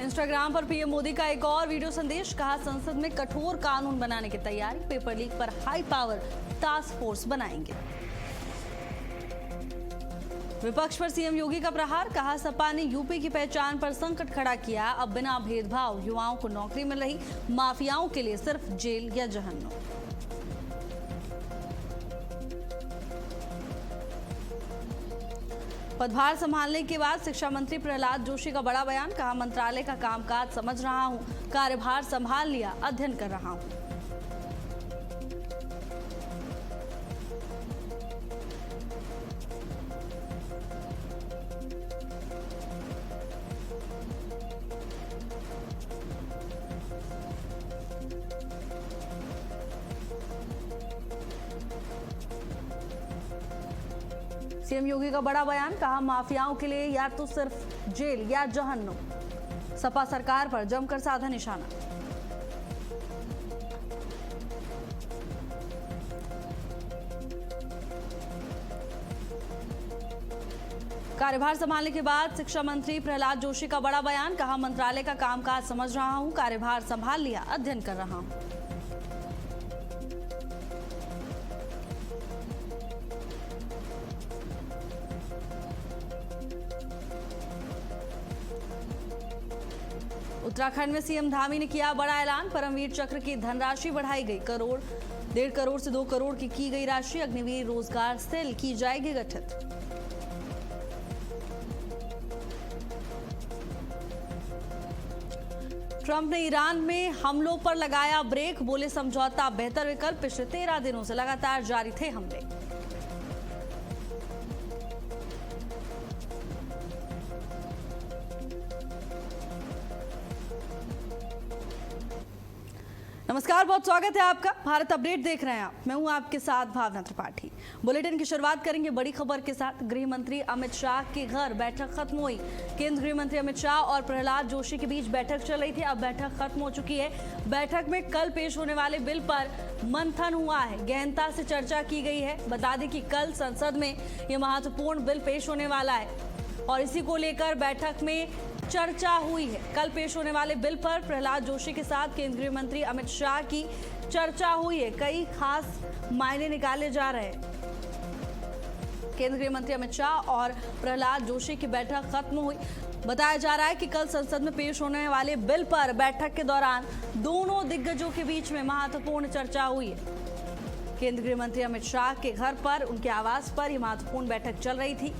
Instagram पर PM Modi का एक और वीडियो संदेश, कहा संसद में कठोर कानून बनाने की तैयारी, पेपर लीक पर हाई पावर टास्क फोर्स बनाएंगे। विपक्ष पर सीएम योगी का प्रहार, कहा सपा ने यूपी की पहचान पर संकट खड़ा किया, अब बिना भेदभाव युवाओं को नौकरी मिल रही, माफियाओं के लिए सिर्फ जेल या जहन्नुम। पदभार संभालने के बाद शिक्षा मंत्री प्रहलाद जोशी का बड़ा बयान, कहा मंत्रालय का कामकाज समझ रहा हूं, कार्यभार संभाल लिया, अध्ययन कर रहा हूं। सीएम योगी का बड़ा बयान, कहा माफियाओं के लिए या तो सिर्फ जेल या जहन्नुम। सपा सरकार पर जमकर साधा निशाना। कार्यभार संभालने के बाद शिक्षा मंत्री प्रहलाद जोशी का बड़ा बयान, कहा मंत्रालय का कामकाज समझ रहा हूं, कार्यभार संभाल लिया, अध्ययन कर रहा हूं। उत्तराखंड में सीएम धामी ने किया बड़ा ऐलान, परमवीर चक्र की धनराशि बढ़ाई गई, 1.5 करोड़ से 2 करोड़ की गई राशि, अग्निवीर रोजगार सेल की जाएगी गठित। ट्रंप ने ईरान में हमलों पर लगाया ब्रेक, बोले समझौता बेहतर विकल्प, पिछले 13 दिनों से लगातार जारी थे हमले। नमस्कार, बहुत स्वागत है आपका। भारत अपडेट देख रहे हैं आप, मैं हूं आपके साथ भावना त्रिपाठी। बुलेटिन की शुरुआत करेंगे बड़ी खबर के साथ। गृह मंत्री अमित शाह के घर बैठक खत्म हुई। केंद्रीय गृह मंत्री अमित शाह और प्रहलाद जोशी के बीच बैठक चल रही थी, अब बैठक खत्म हो चुकी है। बैठक में कल पेश होने वाले बिल पर मंथन हुआ है, गहनता से चर्चा की गई है। बता दें कि कल संसद में यह महत्वपूर्ण बिल पेश होने वाला है और इसी को लेकर बैठक में चर्चा हुई है। कल पेश होने वाले बिल पर प्रहलाद जोशी के साथ केंद्रीय मंत्री अमित शाह की चर्चा हुई है। कई खास मायने निकाले जा रहे हैं। केंद्रीय मंत्री अमित शाह और प्रहलाद जोशी की बैठक खत्म हुई। बताया जा रहा है कि कल संसद में पेश होने वाले बिल पर बैठक के दौरान दोनों दिग्गजों के बीच में महत्वपूर्ण चर्चा हुई है। केंद्रीय गृह मंत्री अमित शाह के घर पर, उनके आवास पर यह महत्वपूर्ण बैठक चल रही थी।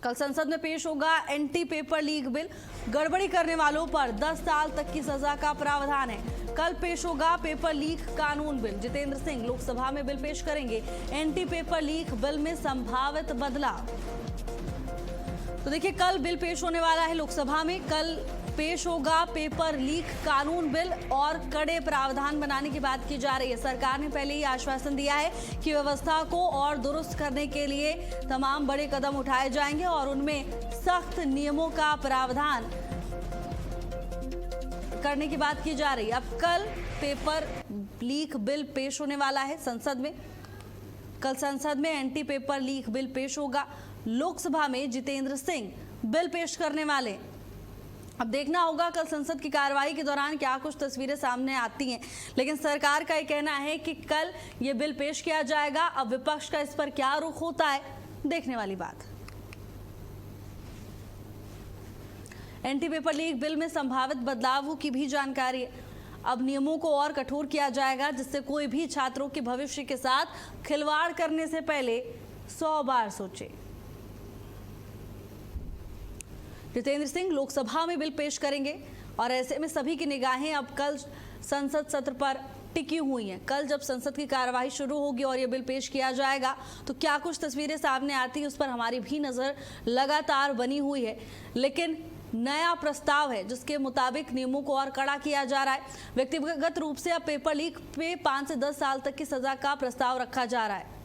कल संसद में पेश होगा एंटी पेपर लीक बिल, गड़बड़ी करने वालों पर 10 साल तक की सजा का प्रावधान है। कल पेश होगा पेपर लीक कानून बिल, जितेंद्र सिंह लोकसभा में बिल पेश करेंगे। एंटी पेपर लीक बिल में संभावित बदलाव। तो देखिए, कल बिल पेश होने वाला है लोकसभा में। कल पेश होगा पेपर लीक कानून बिल और कड़े प्रावधान बनाने की बात की जा रही है। सरकार ने पहले ही आश्वासन दिया है कि व्यवस्था को और दुरुस्त करने के लिए तमाम बड़े कदम उठाए जाएंगे और उनमें सख्त नियमों का प्रावधान करने की बात की जा रही है। अब कल पेपर लीक बिल पेश होने वाला है संसद में। कल संसद में एंटी पेपर लीक बिल पेश होगा। लोकसभा में जितेंद्र सिंह बिल पेश करने वाले। अब देखना होगा कल संसद की कार्रवाई के दौरान क्या कुछ तस्वीरें सामने आती हैं, लेकिन सरकार का ये कहना है कि कल ये बिल पेश किया जाएगा। अब विपक्ष का इस पर क्या रुख होता है, देखने वाली बात। एंटी पेपर लीक बिल में संभावित बदलावों की भी जानकारी है। अब नियमों को और कठोर किया जाएगा, जिससे कोई भी छात्रों के भविष्य के साथ खिलवाड़ करने से पहले 100 बार सोचे। जितेंद्र सिंह लोकसभा में बिल पेश करेंगे और ऐसे में सभी की निगाहें अब कल संसद सत्र पर टिकी हुई हैं। कल जब संसद की कार्यवाही शुरू होगी और ये बिल पेश किया जाएगा तो क्या कुछ तस्वीरें सामने आती हैं, उस पर हमारी भी नजर लगातार बनी हुई है। लेकिन नया प्रस्ताव है जिसके मुताबिक नियमों को और कड़ा किया जा रहा है। व्यक्तिगत रूप से अब पेपर लीक पे 5 से 10 साल तक की सजा का प्रस्ताव रखा जा रहा है।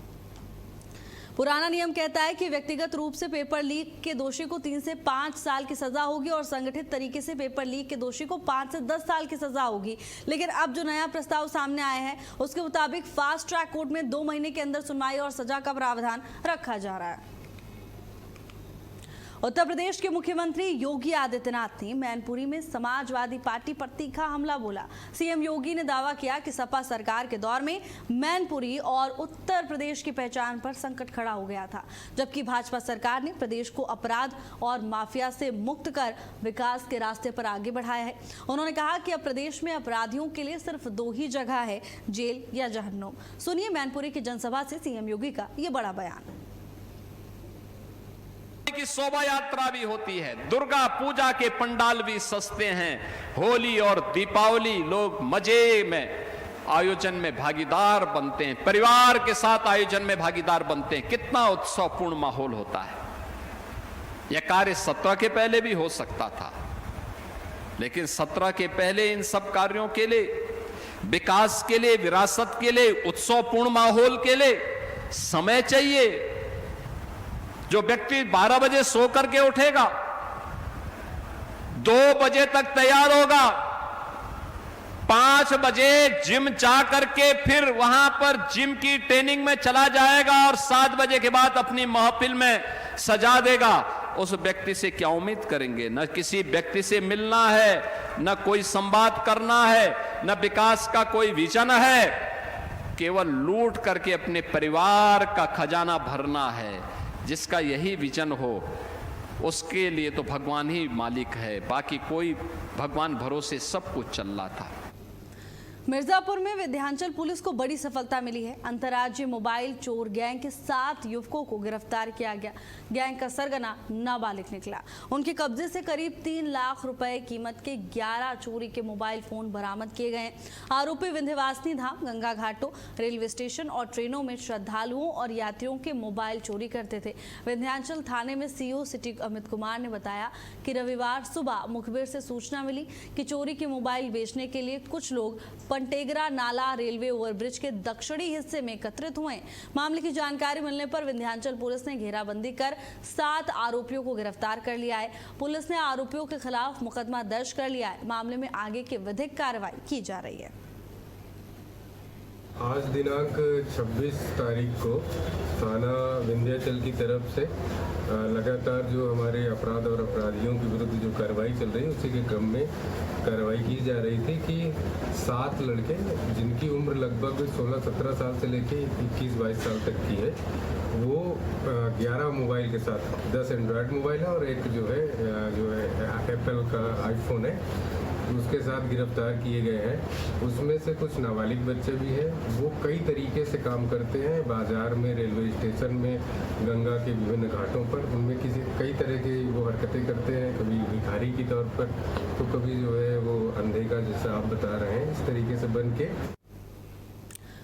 पुराना नियम कहता है कि व्यक्तिगत रूप से पेपर लीक के दोषी को 3 से 5 साल की सजा होगी और संगठित तरीके से पेपर लीक के दोषी को 5 से 10 साल की सजा होगी। लेकिन अब जो नया प्रस्ताव सामने आया है उसके मुताबिक फास्ट ट्रैक कोर्ट में 2 महीने के अंदर सुनवाई और सजा का प्रावधान रखा जा रहा है। उत्तर प्रदेश के मुख्यमंत्री योगी आदित्यनाथ ने मैनपुरी में समाजवादी पार्टी पर तीखा हमला बोला। सीएम योगी ने दावा किया कि सपा सरकार के दौर में मैनपुरी और उत्तर प्रदेश की पहचान पर संकट खड़ा हो गया था, जबकि भाजपा सरकार ने प्रदेश को अपराध और माफिया से मुक्त कर विकास के रास्ते पर आगे बढ़ाया है। उन्होंने कहा कि अब प्रदेश में अपराधियों के लिए सिर्फ 2 ही जगह है, जेल या जहन्नुम। सुनिए मैनपुरी की जनसभा से सीएम योगी का ये बड़ा बयान। की शोभा यात्रा भी होती है, दुर्गा पूजा के पंडाल भी सस्ते हैं, होली और दीपावली लोग मजे में आयोजन में भागीदार बनते हैं, परिवार के साथ आयोजन में भागीदार बनते हैं। कितना उत्सवपूर्ण माहौल होता है। यह कार्य 17 के पहले भी हो सकता था, लेकिन 17 के पहले इन सब कार्यों के लिए, विकास के लिए, विरासत के लिए, उत्सवपूर्ण माहौल के लिए समय चाहिए। जो व्यक्ति 12 बजे सो करके उठेगा, 2 बजे तक तैयार होगा, 5 बजे जिम जा करके फिर वहां पर जिम की ट्रेनिंग में चला जाएगा और 7 बजे के बाद अपनी महफिल में सजा देगा, उस व्यक्ति से क्या उम्मीद करेंगे? न किसी व्यक्ति से मिलना है, न कोई संवाद करना है, न विकास का कोई विजन है, केवल लूट करके अपने परिवार का खजाना भरना है। जिसका यही विजन हो, उसके लिए तो भगवान ही मालिक है, बाकी कोई भगवान भरोसे सब कुछ चल रहा था। मिर्जापुर में विंध्याचल पुलिस को बड़ी सफलता मिली है। अंतर्राज्यीय मोबाइल चोर गैंग के 7 युवकों को गिरफ्तार किया गया। गैंग का सरगना नाबालिग निकला। उनके कब्जे से करीब 3 लाख रुपए कीमत के 11 चोरी के मोबाइल फोन बरामद किए गए। आरोपी विंध्यवासिनी धाम, गंगा घाटों, रेलवे स्टेशन और ट्रेनों में श्रद्धालुओं और यात्रियों के मोबाइल चोरी करते थे। विंध्याचल थाने में सीओ सिटी अमित कुमार ने बताया कि रविवार सुबह मुखबिर से सूचना मिली कि चोरी के मोबाइल बेचने के लिए कुछ लोग पंटेगरा नाला रेलवे ओवरब्रिज के दक्षिणी हिस्से में एकत्रित हुए। मामले की जानकारी मिलने पर विंध्याचल पुलिस ने घेराबंदी कर 7 आरोपियों को गिरफ्तार कर लिया है। पुलिस ने आरोपियों के खिलाफ मुकदमा दर्ज कर लिया है। मामले में आगे की विधिक कार्रवाई की जा रही है। आज दिनांक 26 तारीख को थाना विंध्याचल की तरफ से लगातार जो हमारे अपराध और अपराधियों के विरुद्ध जो कार्रवाई चल रही है, उसी के क्रम में कार्रवाई की जा रही थी कि 7 लड़के जिनकी उम्र लगभग 16-17 साल से लेके 21-22 साल तक की है, वो 11 मोबाइल के साथ 10 एंड्रॉयड मोबाइल है और एक जो है एप्पल का आईफोन है, उसके साथ गिरफ्तार किए गए हैं। उसमें से कुछ नाबालिग बच्चे भी हैं। वो कई तरीके से काम करते हैं, बाजार में, रेलवे स्टेशन में, गंगा के विभिन्न घाटों पर, उनमें कई तरह की वो हरकतें करते हैं। कभी भिखारी के तौर पर, तो कभी जो है वो अंधे का, जैसा आप बता रहे हैं, इस तरीके से बन के।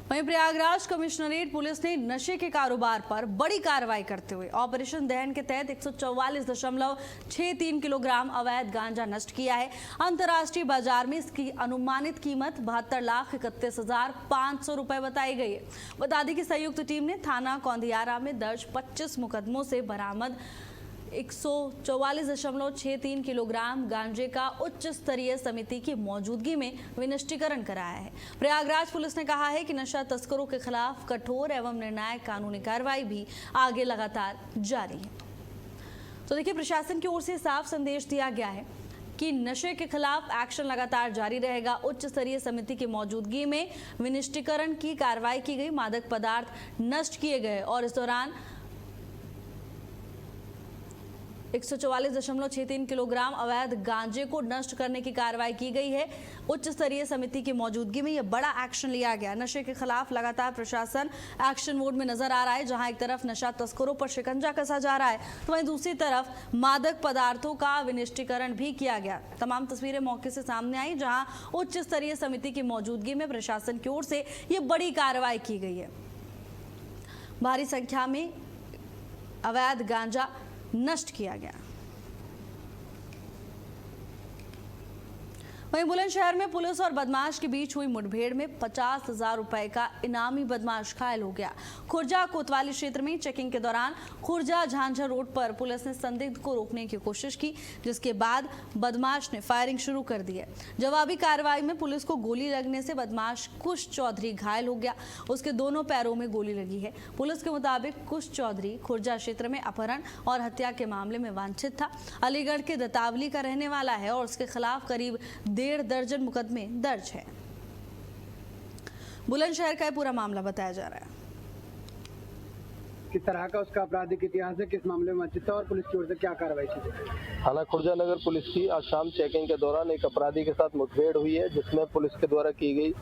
वहीं प्रयागराज कमिश्नरेट पुलिस ने नशे के कारोबार पर बड़ी कार्रवाई करते हुए ऑपरेशन दहन के तहत 144.63 किलोग्राम अवैध गांजा नष्ट किया है। अंतर्राष्ट्रीय बाजार में इसकी अनुमानित कीमत 72,31,500 रुपए बताई गई है। बता दें कि संयुक्त टीम ने थाना कौंधियारा में दर्ज 25 मुकदमों से बरामद 144.63 किलोग्राम गांजे का उच्च स्तरीय समिति की मौजूदगी में विनिष्टीकरण कराया है। प्रयागराज पुलिस ने कहा है कि नशा तस्करों के खिलाफ कठोर एवं निर्णायक कानूनी कार्रवाई भी आगे लगातार जारी है। तो देखिए, प्रशासन की ओर से साफ संदेश दिया गया है कि नशे के खिलाफ एक्शन लगातार जारी रहेगा। उच्च स्तरीय समिति की मौजूदगी में विनिष्टीकरण की कार्रवाई की गई, मादक पदार्थ नष्ट किए गए और इस दौरान 144.63 किलोग्राम अवैध गांजे को नष्ट करने की कार्रवाई की गई है। उच्च स्तरीय समिति की मौजूदगी में यह बड़ा एक्शन लिया गया। नशे के खिलाफ लगातार प्रशासन एक्शन मोड में नजर आ रहा है। जहां एक तरफ नशा तस्करों पर शिकंजा कसा जा रहा है, तो वहीं दूसरी तरफ मादक पदार्थों का विनिष्टीकरण भी किया गया। तमाम तस्वीरें मौके से सामने आई, जहां उच्च स्तरीय समिति की मौजूदगी में प्रशासन की ओर से यह बड़ी कार्रवाई की गई है। भारी संख्या में अवैध गांजा नष्ट किया गया। वहीं बुलंदशहर में पुलिस और बदमाश के बीच हुई मुठभेड़ में 50,000 रुपए का इनामी बदमाश घायल हो गया। खुर्जा कोतवाली क्षेत्र में चेकिंग के दौरान खुर्जा झांझर रोड पर पुलिस ने संदिग्ध को रोकने की कोशिश की, जिसके बाद बदमाश ने फायरिंग शुरू कर दी है। जवाबी कार्रवाई में पुलिस को गोली लगने से बदमाश कुश चौधरी घायल हो गया। उसके दोनों पैरों में गोली लगी है। पुलिस के मुताबिक कुश चौधरी खुर्जा क्षेत्र में अपहरण और हत्या के मामले में वांछित था। अलीगढ़ के दतावली का रहने वाला है और उसके खिलाफ करीब 1.5 दर्जन मुकदमे दर्ज है। बुलंदशहर का पूरा मामला बताया जा रहा है। किस तरह का उसका आपराधिक इतिहास है, किस मामले में वांछित था और पुलिस की ओर से क्या कार्रवाई की गई? थाना खुर्जा नगर पुलिस की आज शाम चेकिंग के दौरान एक अपराधी के साथ मुठभेड़ हुई है, जिसमें पुलिस के द्वारा की गई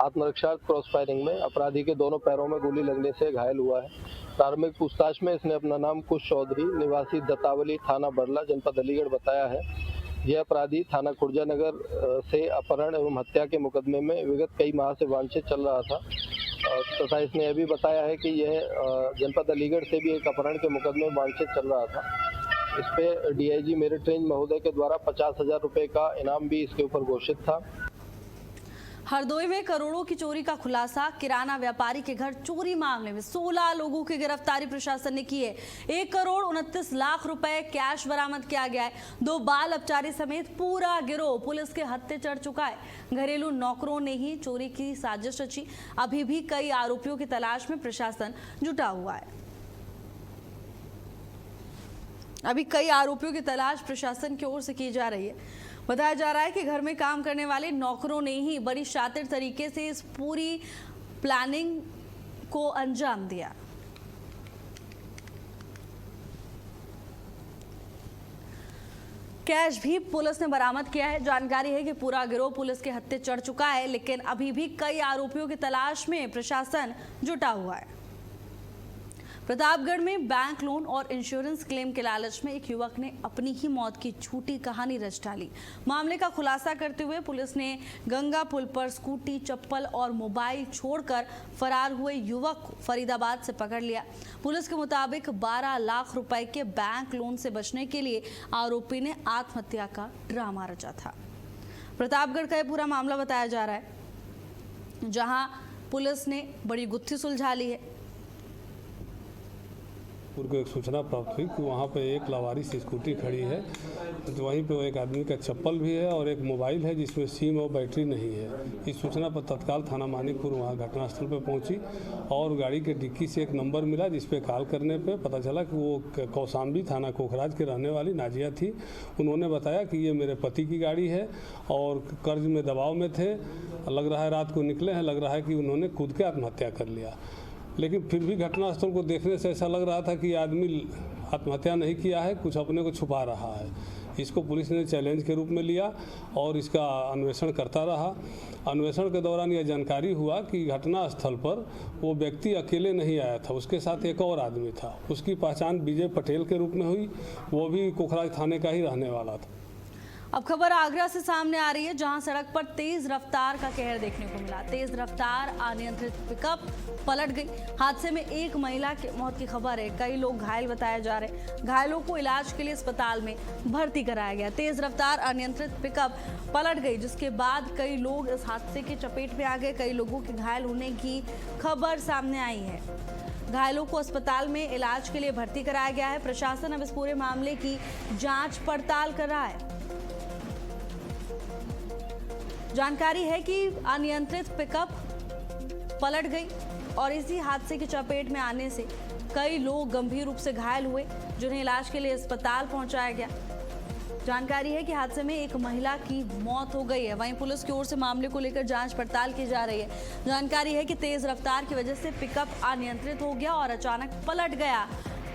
आत्मरक्षा क्रॉस फायरिंग में अपराधी के दोनों पैरों में गोली लगने से घायल हुआ है। प्रारंभिक पूछताछ में इसने अपना नाम कुश चौधरी निवासी दतावली थाना बरला जनपद अलीगढ़ बताया है। यह अपराधी थाना खुर्जा नगर से अपहरण एवं हत्या के मुकदमे में विगत कई माह से वांछित चल रहा था तथा इसने यह भी बताया है कि यह जनपद अलीगढ़ से भी एक अपहरण के मुकदमे में वांछित चल रहा था। इस पे डीआईजी मेरिट रेंज महोदय के द्वारा 50,000 रुपए का इनाम भी इसके ऊपर घोषित था। हरदोई में करोड़ों की चोरी का खुलासा। किराना व्यापारी के घर चोरी मामले में 16 लोगों की गिरफ्तारी प्रशासन ने की है। 1 करोड़ 29 लाख रुपए कैश बरामद किया गया है। 2 बाल अपचारी समेत पूरा गिरोह पुलिस के हत्थे चढ़ चुका है। घरेलू नौकरों ने ही चोरी की साजिश रची। अभी भी कई आरोपियों की तलाश में प्रशासन जुटा हुआ है। अभी कई आरोपियों की तलाश प्रशासन की ओर से की जा रही है। बताया जा रहा है कि घर में काम करने वाले नौकरों ने ही बड़ी शातिर तरीके से इस पूरी प्लानिंग को अंजाम दिया। कैश भी पुलिस ने बरामद किया है। जानकारी है कि पूरा गिरोह पुलिस के हत्थे चढ़ चुका है, लेकिन अभी भी कई आरोपियों की तलाश में प्रशासन जुटा हुआ है। प्रतापगढ़ में बैंक लोन और इंश्योरेंस क्लेम के लालच में एक युवक ने अपनी ही मौत की झूठी कहानी रच डाली। मामले का खुलासा करते हुए पुलिस ने गंगा पुल पर स्कूटी, चप्पल और मोबाइल छोड़कर फरार हुए युवक को फरीदाबाद से पकड़ लिया। पुलिस के मुताबिक 12 लाख रुपए के बैंक लोन से बचने के लिए आरोपी ने आत्महत्या का ड्रामा रचा था। प्रतापगढ़ का यह पूरा मामला बताया जा रहा है, जहां पुलिस ने बड़ी गुत्थी सुलझा ली है। को एक सूचना प्राप्त हुई कि वहाँ पे एक लावारिस स्कूटी खड़ी है, तो वहीं पे एक आदमी का चप्पल भी है और एक मोबाइल है जिसमें सिम और बैटरी नहीं है। इस सूचना पर तत्काल थाना मानिकपुर वहाँ घटनास्थल पर पहुँची और गाड़ी के डिक्की से एक नंबर मिला, जिस पे कॉल करने पे पता चला कि वो कौशाम्बी थाना कोखराज के रहने वाली नाजिया थी। उन्होंने बताया कि ये मेरे पति की गाड़ी है और कर्ज में दबाव में थे, लग रहा है रात को निकले हैं, लग रहा है कि उन्होंने खुद के आत्महत्या कर लिया। लेकिन फिर भी घटनास्थल को देखने से ऐसा लग रहा था कि आदमी आत्महत्या नहीं किया है, कुछ अपने को छुपा रहा है। इसको पुलिस ने चैलेंज के रूप में लिया और इसका अन्वेषण करता रहा। अन्वेषण के दौरान यह जानकारी हुआ कि घटनास्थल पर वो व्यक्ति अकेले नहीं आया था, उसके साथ एक और आदमी था। उसकी पहचान विजय पटेल के रूप में हुई, वो भी कोखराज थाने का ही रहने वाला था। अब खबर आगरा से सामने आ रही है, जहां सड़क पर तेज रफ्तार का कहर देखने को मिला। तेज रफ्तार अनियंत्रित पिकअप पलट गई। हादसे में एक महिला की मौत की खबर है। कई लोग घायल बताए जा रहे हैं। घायलों को इलाज के लिए अस्पताल में भर्ती कराया गया। तेज रफ्तार अनियंत्रित पिकअप पलट गई, जिसके बाद कई लोग इस हादसे की चपेट में आ गए। कई लोगों के घायल होने की खबर सामने आई है। घायलों को अस्पताल में इलाज के लिए भर्ती कराया गया है। प्रशासन अब इस पूरे मामले की जांच पड़ताल कर रहा है। जानकारी है कि अनियंत्रित पिकअप पलट गई और इसी हादसे की चपेट में आने से कई लोग गंभीर रूप से घायल हुए, जिन्हें इलाज के लिए अस्पताल पहुंचाया गया। जानकारी है कि हादसे में एक महिला की मौत हो गई है। वहीं पुलिस की ओर से मामले को लेकर जांच पड़ताल की जा रही है। जानकारी है कि तेज रफ्तार की वजह से पिकअप अनियंत्रित हो गया और अचानक पलट गया।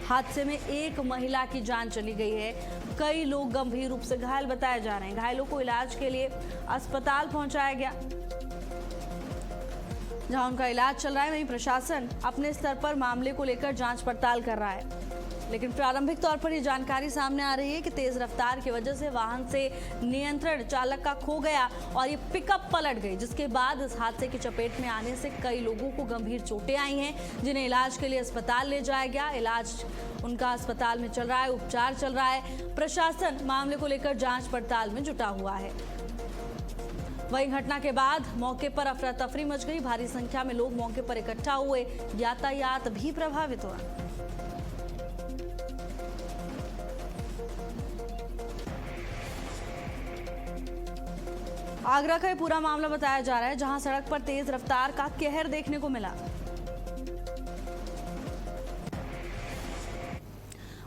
हादसे में एक महिला की जान चली गई है। कई लोग गंभीर रूप से घायल बताए जा रहे हैं। घायलों को इलाज के लिए अस्पताल पहुंचाया गया, जहां उनका इलाज चल रहा है। वहीं प्रशासन अपने स्तर पर मामले को लेकर जांच पड़ताल कर रहा है। लेकिन प्रारंभिक तौर पर ये जानकारी सामने आ रही है कि तेज रफ्तार की वजह से वाहन से नियंत्रण चालक का खो गया और ये पिकअप पलट गई, जिसके बाद इस हादसे की चपेट में आने से कई लोगों को गंभीर चोटें आई हैं, जिन्हें इलाज के लिए अस्पताल ले जाया गया। इलाज उनका अस्पताल में चल रहा है, उपचार चल रहा है। प्रशासन मामले को लेकर जांच पड़ताल में जुटा हुआ है। वहीं घटना के बाद मौके पर अफरा तफरी मच गई। भारी संख्या में लोग मौके पर इकट्ठा हुए, यातायात भी प्रभावित हुआ। आगरा का ये पूरा मामला बताया जा रहा है, जहां सड़क पर तेज रफ्तार का कहर देखने को मिला।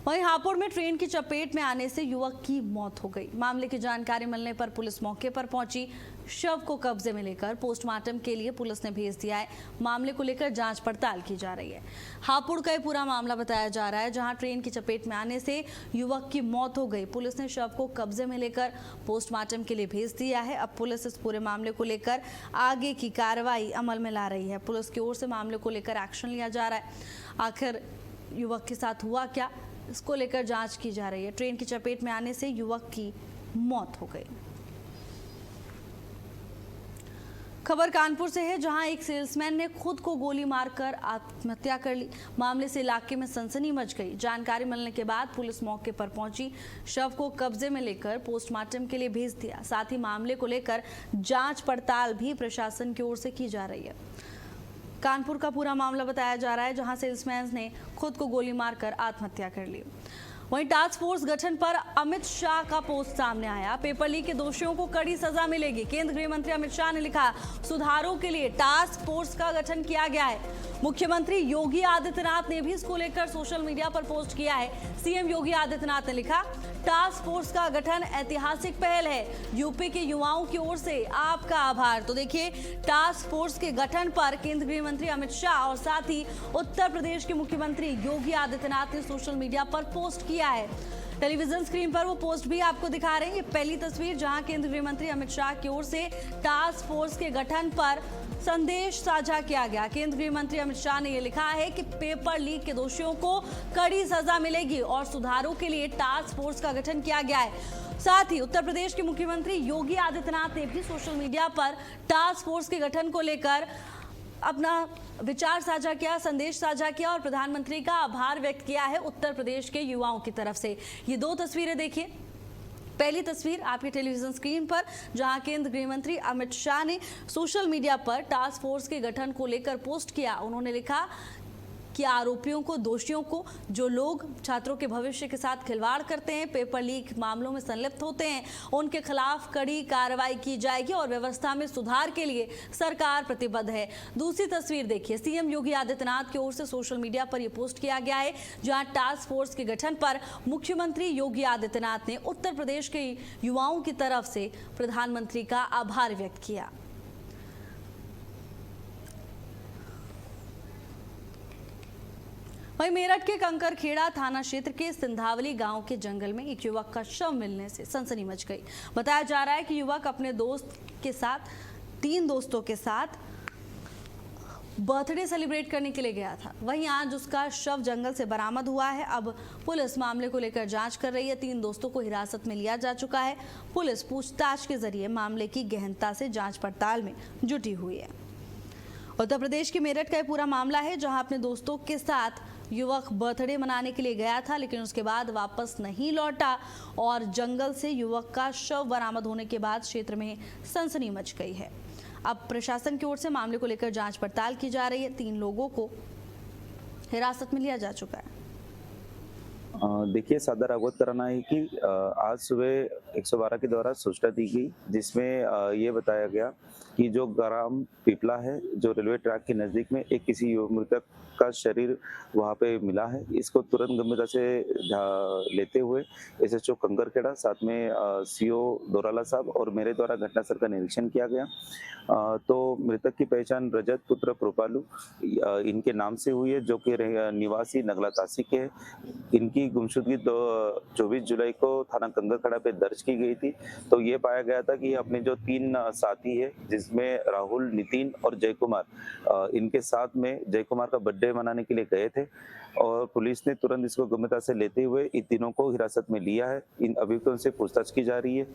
वहीं हापुड़ में ट्रेन की चपेट में आने से युवक की मौत हो गई। मामले की जानकारी मिलने पर पुलिस मौके पर पहुंची। शव को कब्जे में लेकर पोस्टमार्टम के लिए पुलिस ने भेज दिया है। मामले को लेकर जांच पड़ताल की जा रही है। हापुड़ का ये पूरा मामला बताया जा रहा है, जहां ट्रेन की चपेट में आने से युवक की मौत हो गई। पुलिस ने शव को कब्जे में लेकर पोस्टमार्टम के लिए भेज दिया है। अब पुलिस इस पूरे मामले को लेकर आगे की कार्रवाई अमल में ला रही है। पुलिस की ओर से मामले को लेकर एक्शन लिया जा रहा है। आखिर युवक के साथ हुआ क्या, इसको लेकर जांच की जा रही है। ट्रेन की चपेट में आने से युवक की मौत हो गई। खबर कानपुर से है, जहां एक सेल्समैन ने खुद को गोली मारकर आत्महत्या कर ली। मामले से इलाके में सनसनी मच गई। जानकारी मिलने के बाद पुलिस मौके पर पहुंची। शव को कब्जे में लेकर पोस्टमार्टम के लिए भेज दिया। साथ ही मामले को लेकर जांच पड़ताल भी प्रशासन की ओर से की जा रही है। कानपुर का पूरा मामला बताया जा रहा है, जहां सेल्समैन ने खुद को गोली मारकर आत्महत्या कर ली। वहीं टास्क फोर्स गठन पर अमित शाह का पोस्ट सामने आया। पेपर लीक के दोषियों को कड़ी सजा मिलेगी। केंद्रीय गृह मंत्री अमित शाह ने लिखा, सुधारों के लिए टास्क फोर्स का गठन किया गया है। मुख्यमंत्री योगी आदित्यनाथ ने भी इसको लेकर सोशल मीडिया पर पोस्ट किया है। सीएम योगी आदित्यनाथ ने लिखा, टास्क फोर्स का गठन ऐतिहासिक पहल है। यूपी के युवाओं की ओर से आपका आभार। तो देखिए, टास्क फोर्स के गठन पर केंद्रीय गृह मंत्री अमित शाह और साथ ही उत्तर प्रदेश के मुख्यमंत्री योगी आदित्यनाथ ने सोशल मीडिया पर पोस्ट किया है। टेलीविजन स्क्रीन पर वो पोस्ट भी आपको दिखा रहे हैं। ये पहली तस्वीर, जहां केंद्रीय गृह मंत्री अमित शाह की ओर से टास्क फोर्स के गठन पर संदेश साझा किया गया। केंद्रीय गृह मंत्री अमित शाह ने यह लिखा है कि पेपर लीक के दोषियों को कड़ी सजा मिलेगी और सुधारों के लिए टास्क फोर्स का गठन किया गया है। साथ ही उत्तर प्रदेश के मुख्यमंत्री योगी आदित्यनाथ ने भी सोशल मीडिया पर टास्क फोर्स के गठन को लेकर अपना विचार साझा किया, संदेश साझा किया और प्रधानमंत्री का आभार व्यक्त किया है उत्तर प्रदेश के युवाओं की तरफ से। ये दो तस्वीरें देखिए। पहली तस्वीर आपकी टेलीविजन स्क्रीन पर, जहां केंद्रीय गृह मंत्री अमित शाह ने सोशल मीडिया पर टास्क फोर्स के गठन को लेकर पोस्ट किया। उन्होंने लिखा कि आरोपियों को, दोषियों को, जो लोग छात्रों के भविष्य के साथ खिलवाड़ करते हैं, पेपर लीक मामलों में संलिप्त होते हैं, उनके खिलाफ कड़ी कार्रवाई की जाएगी और व्यवस्था में सुधार के लिए सरकार प्रतिबद्ध है। दूसरी तस्वीर देखिए, सीएम योगी आदित्यनाथ की ओर से सोशल मीडिया पर यह पोस्ट किया गया है, जहां टास्क फोर्स के गठन पर मुख्यमंत्री योगी आदित्यनाथ ने उत्तर प्रदेश के युवाओं की तरफ से प्रधानमंत्री का आभार व्यक्त किया। वहीं मेरठ के कंकरखेड़ा थाना क्षेत्र के सिंधावली गांव के जंगल में एक युवक का शव मिलने से सनसनी मच गई। बताया जा रहा है कि युवक अपने दोस्त के साथ, 3 दोस्तों के साथ बर्थडे सेलिब्रेट करने के लिए गया था। वहीं आज उसका शव जंगल से बरामद हुआ है। अब पुलिस मामले को लेकर जांच कर रही है। 3 दोस्तों को हिरासत में लिया जा चुका है। पुलिस पूछताछ के जरिए मामले की गहनता से जांच पड़ताल में जुटी हुई है। उत्तर प्रदेश के मेरठ का यह पूरा मामला है, जहां अपने दोस्तों के साथ युवक बर्थडे मनाने के लिए गया था, लेकिन उसके बाद वापस नहीं लौटा और जंगल से युवक का शव बरामद होने के बाद क्षेत्र में सनसनी मच गई है। अब प्रशासन की ओर से मामले को लेकर जांच पड़ताल की जा रही है। 3 लोगों को हिरासत में लिया जा चुका है। देखिए, सादर अवगत कराना है कि आज सुबह 112 के द्वारा सूचना दी गई, जिसमें ये बताया गया कि जो ग्राम पिपला है, जो रेलवे ट्रैक के नज़दीक में एक किसी मृतक का शरीर वहाँ पे मिला है। इसको तुरंत गंभीरता से लेते हुए एसएचओ कंकरखेड़ा, साथ में सीओ दोराला साहब और मेरे द्वारा घटनास्थल का निरीक्षण किया गया। तो मृतक की पहचान रजत पुत्र कृपालू इनके नाम से हुई है, जो कि निवासी नगला तासी के है। इनकी गुमशुदगी 24 जुलाई को थाना कंकरखेड़ा पे दर्ज की गई थी। तो ये पाया गया था कि अपने जो 3 साथी है, जिसमें राहुल, नितिन और जय कुमार, इनके साथ में जय कुमार का बर्थडे मनाने के लिए गए थे और पुलिस ने तुरंत इसको गंभीरता से लेते हुए इन तीनों को हिरासत में लिया है। इन अभियुक्तों से पूछताछ की जा रही है।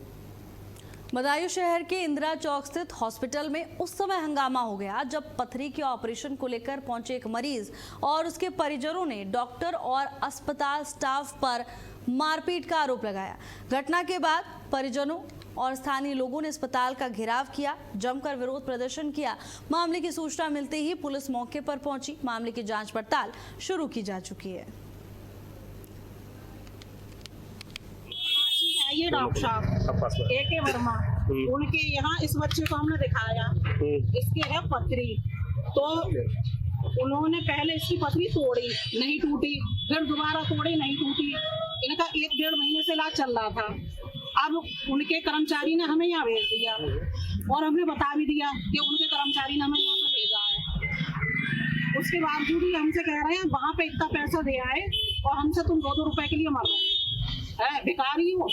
बदायूं शहर के इंदिरा चौक स्थित हॉस्पिटल में उस समय हंगामा हो गया जब पथरी के ऑपरेशन को लेकर पहुंचे एक मरीज और उसके परिजनों ने डॉक्टर और अस्पताल स्टाफ पर मारपीट का आरोप लगाया। घटना के बाद परिजनों और स्थानीय लोगों ने अस्पताल का घेराव किया, जमकर विरोध प्रदर्शन किया। मामले की सूचना मिलते ही पुलिस मौके पर पहुंची। मामले की जांच पड़ताल शुरू की जा चुकी है। ये डॉक्टर साहब के वर्मा, उनके यहाँ इस बच्चे को हमने दिखाया, इसके है पथरी, तो उन्होंने पहले इसकी पथरी तोड़ी, नहीं टूटी, फिर दोबारा तोड़ी, नहीं टूटी। इनका 1-1.5 महीने से इलाज चल रहा था। अब उनके कर्मचारी ने हमें यहाँ भेज दिया और हमने बता भी दिया कि उनके कर्मचारी ने हमें यहाँ पे भेजा है। उसके बावजूद भी हमसे कह रहे हैं वहाँ पे इतना पैसा दे आए और हमसे तुम 2-2 रुपए के लिए मर रहे हैं, भिखारी हो।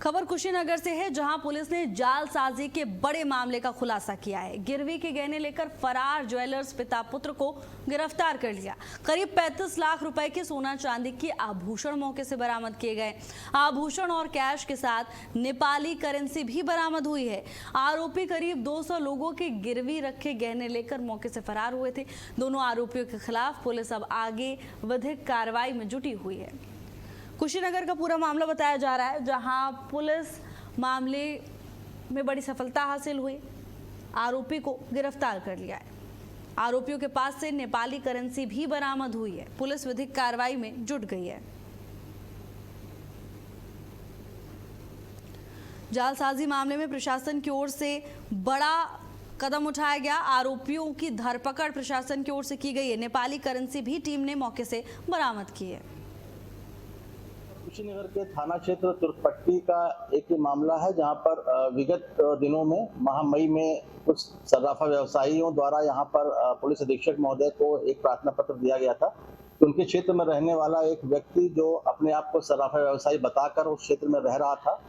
खबर कुशीनगर से है, जहां पुलिस ने जालसाजी के बड़े मामले का खुलासा किया है। गिरवी के गहने लेकर फरार ज्वेलर्स पिता पुत्र को गिरफ्तार कर लिया। करीब 35 लाख रुपए के सोना चांदी के आभूषण मौके से बरामद किए गए। आभूषण और कैश के साथ नेपाली करेंसी भी बरामद हुई है। आरोपी करीब 200 लोगों के गिरवी रखे गहने लेकर मौके से फरार हुए थे। दोनों आरोपियों के खिलाफ पुलिस अब आगे विधिक कार्रवाई में जुटी हुई है। कुशीनगर का पूरा मामला बताया जा रहा है, जहां पुलिस मामले में बड़ी सफलता हासिल हुई, आरोपी को गिरफ्तार कर लिया है। आरोपियों के पास से नेपाली करेंसी भी बरामद हुई है। पुलिस विधिक कार्रवाई में जुट गई है। जालसाजी मामले में प्रशासन की ओर से बड़ा कदम उठाया गया। आरोपियों की धरपकड़ प्रशासन की ओर से की गई है। नेपाली करेंसी भी टीम ने मौके से बरामद की है। कुशीनगर के थाना क्षेत्र तुर्कपट्टी का एक मामला है, जहां पर विगत दिनों में माह मई में कुछ सर्राफा व्यवसायियों द्वारा यहां पर पुलिस अधीक्षक महोदय को एक प्रार्थना पत्र दिया गया था कि उनके क्षेत्र में रहने वाला एक व्यक्ति जो अपने आप को सर्राफा व्यवसायी बताकर उस क्षेत्र में रह रहा था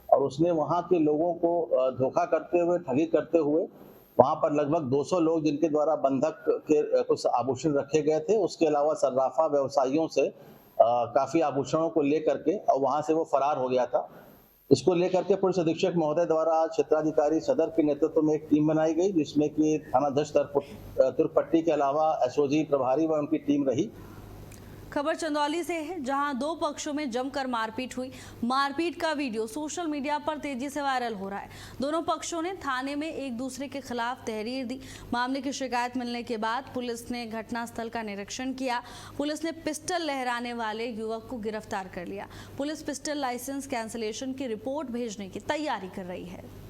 और उसने वहां के लोगों को धोखा करते हुए, ठगी करते हुए वहां पर लगभग 200 लोग जिनके द्वारा बंधक के कुछ आभूषण रखे गए थे, उसके अलावा सर्राफा व्यवसायियों से काफी आभूषणों को लेकर के और वहां से वो फरार हो गया था। इसको लेकर के पुलिस अधीक्षक महोदय द्वारा क्षेत्राधिकारी सदर के नेतृत्व में एक टीम बनाई गई, जिसमें कि थानाध्यक्ष तुर्कपट्टी के अलावा एसओजी प्रभारी व उनकी टीम रही। खबर चंदौली से है, जहां दो पक्षों में जमकर मारपीट हुई। मारपीट का वीडियो सोशल मीडिया पर तेजी से वायरल हो रहा है। दोनों पक्षों ने थाने में एक दूसरे के खिलाफ तहरीर दी। मामले की शिकायत मिलने के बाद पुलिस ने घटनास्थल का निरीक्षण किया। पुलिस ने पिस्टल लहराने वाले युवक को गिरफ्तार कर लिया। पुलिस पिस्टल लाइसेंस कैंसिलेशन की रिपोर्ट भेजने की तैयारी कर रही है।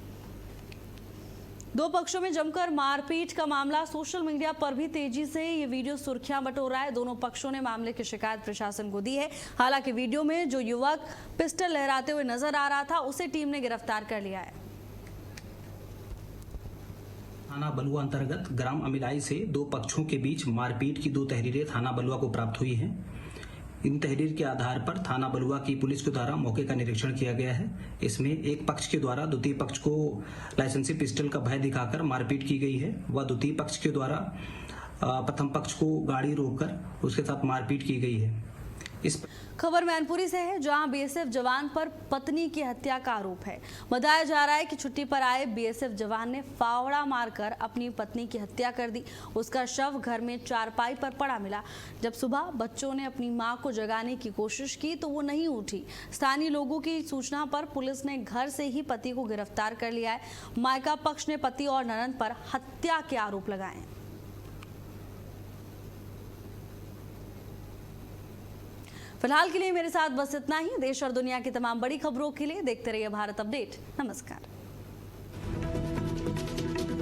दो पक्षों में जमकर मारपीट का मामला सोशल मीडिया पर भी तेजी से ये वीडियो सुर्खियां बटोर रहा है। दोनों पक्षों ने मामले की शिकायत प्रशासन को दी है। हालांकि वीडियो में जो युवक पिस्टल लहराते हुए नजर आ रहा था, उसे टीम ने गिरफ्तार कर लिया है। थाना बलुआ अंतर्गत ग्राम अमिलाई से दो पक्षों के बीच मारपीट की 2 तहरीरें थाना बलुआ को प्राप्त हुई हैं। इन तहरीर के आधार पर थाना बलुआ की पुलिस के द्वारा मौके का निरीक्षण किया गया है। इसमें एक पक्ष के द्वारा द्वितीय पक्ष को लाइसेंसी पिस्टल का भय दिखाकर मारपीट की गई है व द्वितीय पक्ष के द्वारा प्रथम पक्ष को गाड़ी रोककर उसके साथ मारपीट की गई है। इस खबर मैनपुरी से है, जहां बीएसएफ जवान पर पत्नी की हत्या का आरोप है। बताया जा रहा है कि छुट्टी पर आए बीएसएफ जवान ने फावड़ा मारकर अपनी पत्नी की हत्या कर दी। उसका शव घर में चारपाई पर पड़ा मिला। जब सुबह बच्चों ने अपनी मां को जगाने की कोशिश की तो वो नहीं उठी। स्थानीय लोगों की सूचना पर पुलिस ने घर से ही पति को गिरफ्तार कर लिया है। मायका पक्ष ने पति और ननद पर हत्या के आरोप लगाए हैं। फिलहाल के लिए मेरे साथ बस इतना ही। देश और दुनिया की तमाम बड़ी खबरों के लिए देखते रहिए भारत अपडेट। नमस्कार।